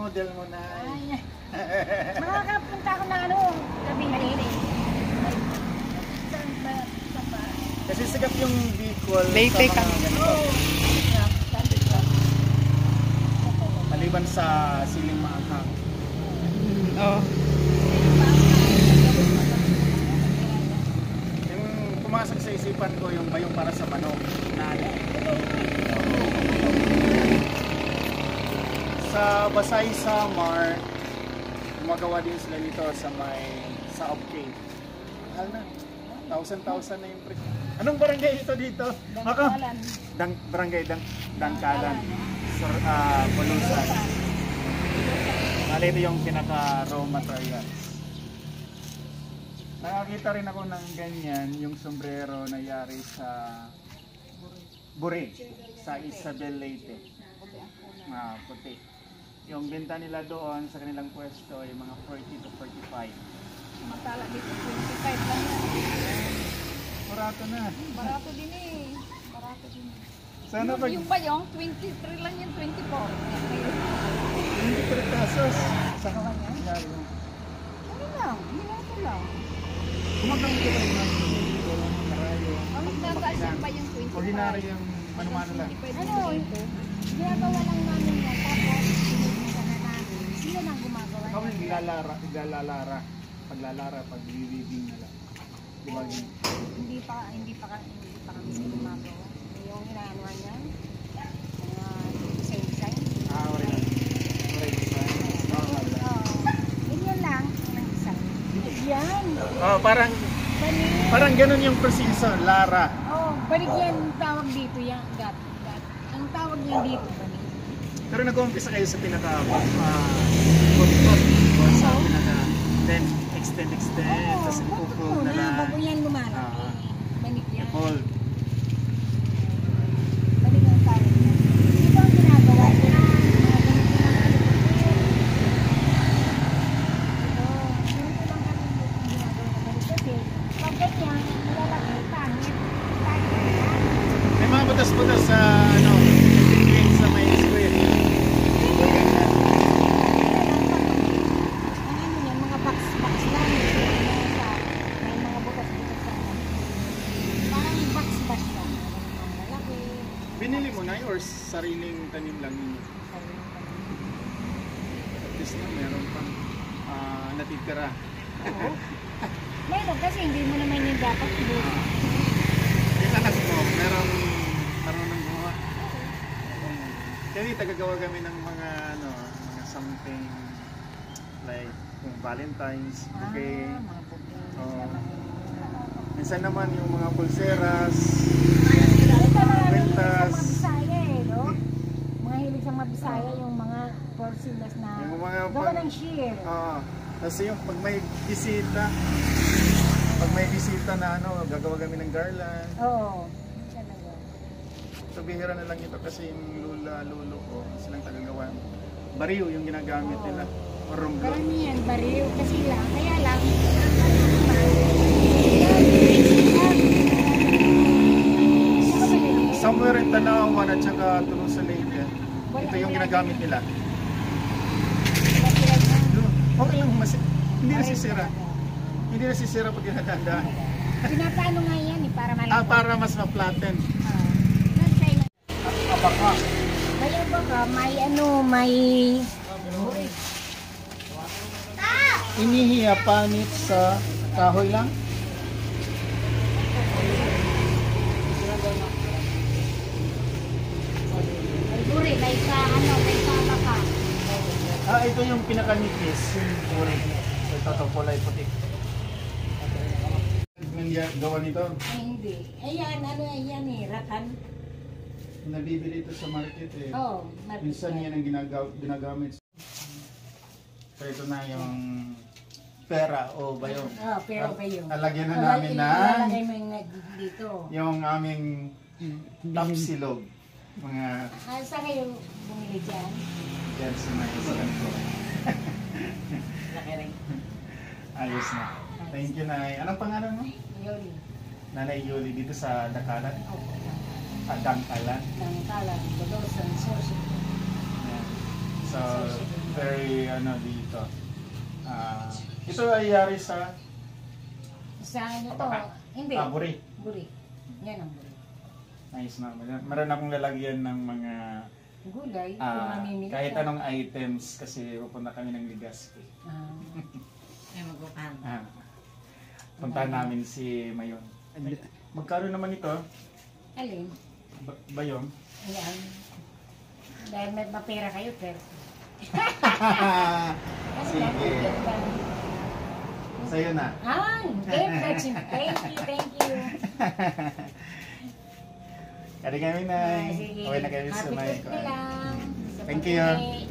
model mo na. Makakapunta ako ng ano, gabi halili. Kasi sigap yung Bicol Leyte sa ka. mga ganito. Maliban sa siling maanghang. Oh. Yung pumasok sa isipan ko yung bayong para sa manok na sa Basay Samar, gumagawa din sila nito sa Saob Cave. Mahal na. 1,000 na yung presyo. Anong barangay ito dito? Dangkalan. Barangay Dangkalan. Pulusan. Mali ito yung pinaka raw materials. Nakakita rin ako ng ganyan, yung sombrero na yari sa Buri, sa Isabel Leyte. Puti. Yung benta nila doon sa kanilang pwesto ay mga 40 to 45. Matala dito, 25 lang yan. Barato na. Barato din eh. Barato din. Sana pag Yung bayong, 23 lang yan, 24. 23 pesos. Sa Gawa niya? yari mo. Ano lang, hinato lang. Kumagang ko kayo ng karayo. Ang magdataas yung bayong 25. Ordinary yung mano-mano lang. Ano, ginagawa lang namin yan. Tapos, sinunod na namin. Sila nang gumagawa. Ikaw yung paglalara, pag-weaving na lang. Diba yun? Hindi pa kami sila gumagawa. Yung hinaanuhan yan. Design. Okay lang. Okay, design. Ganyan lang ang design. Yan. Parang Banig. ganun yung proseso, Lara. Banig yan ang tawag dito. Yan, gat. Ang tawag niya dito, banig. Pero nag-umpisa kayo sa pinaka sa pinaka then extend tapos ipo-fold na lang. Bago yan lumalaki. Banig yan. Fold. Banig ang tawag niya. Ito ang ginagawa niya. May mga butas-butas sa between sa may square. Mga box lang. May mga butas-butas lang. Parang box lang. Malaki. Binili mo na yun or sariling tanim lang ninyo? At least na meron pang natitira. Oo. Meron kasi hindi mo naman yung dapat ibuti. Yung anak mo, merong marunong gumawa. Kasi tagagawa kami ng mga something like kung Valentine's, bouquet. Mga bukit. Minsan naman yung mga pulseras, Ito mga Kwintas. Bisaya no? Mga hilig sa mga Bisaya, yung mga porcelain na Yung mga gawa ng sheer. Kasi yung pag may bisita na gagawa kami ng garland. Oo. Talaga. So bihira na lang ito kasi yung lolo ko, silang tagagawa. Bariyo yung ginagamit nila. O rumblon. Karamihan, bariw kasi lang. Kaya lang, Somewhere in Tanawan at saka Tulusa Leyte, ito yung ginagamit nila. Okay lang, hindi nasisira. Hindi nasisira pag ginagandaan. Pinapano nga yan para malambot. Para mas ma-flatten. Baka. Kaya baka may Inihiya panit sa kahoy lang. Guri, may sa baka. Ito yung pinaka-nipis. Uri. Ito kulay puti. Gawa nito. Ay, hindi. Ayan, ayan ratan. Nabibili ito sa market eh. Oo, Minsan yan ang ginagamit. So ito na yung pera o bayo. Pero bayo. Lalagyan na namin Ilalagay mo yung dito. yung aming tapsilog. Mga Saan kayo bumili dyan? yan sa mga isang ko. Laki rin. Ayos na. Thank you, Nay. Anong pangalan mo? Yun. Nanay Yuli dito sa Dakalan. Dangkalan. Dangkalan. Dodosan. Sorsi. So, Very ano dito. Ito ay yari sa Sa ano to? Apaka. Hindi. Buri. Buri. Yan ang buri. Nice na. Meron akong lalagyan ng mga Gulay, kung mamimili kahit ka. anong items kasi pupunta kami ng Legazpi. Ay, magpapahan. Puntahan namin si Mayon. Magkano naman ito? Alin? Bayong? Ayan. Dahil may mapera kayo, pero... Sige. Sa'yo na. Thank you, thank you. Kali kami na. Sige. Okay na kami sa Happy may birthday lang. Sa Thank you. birthday.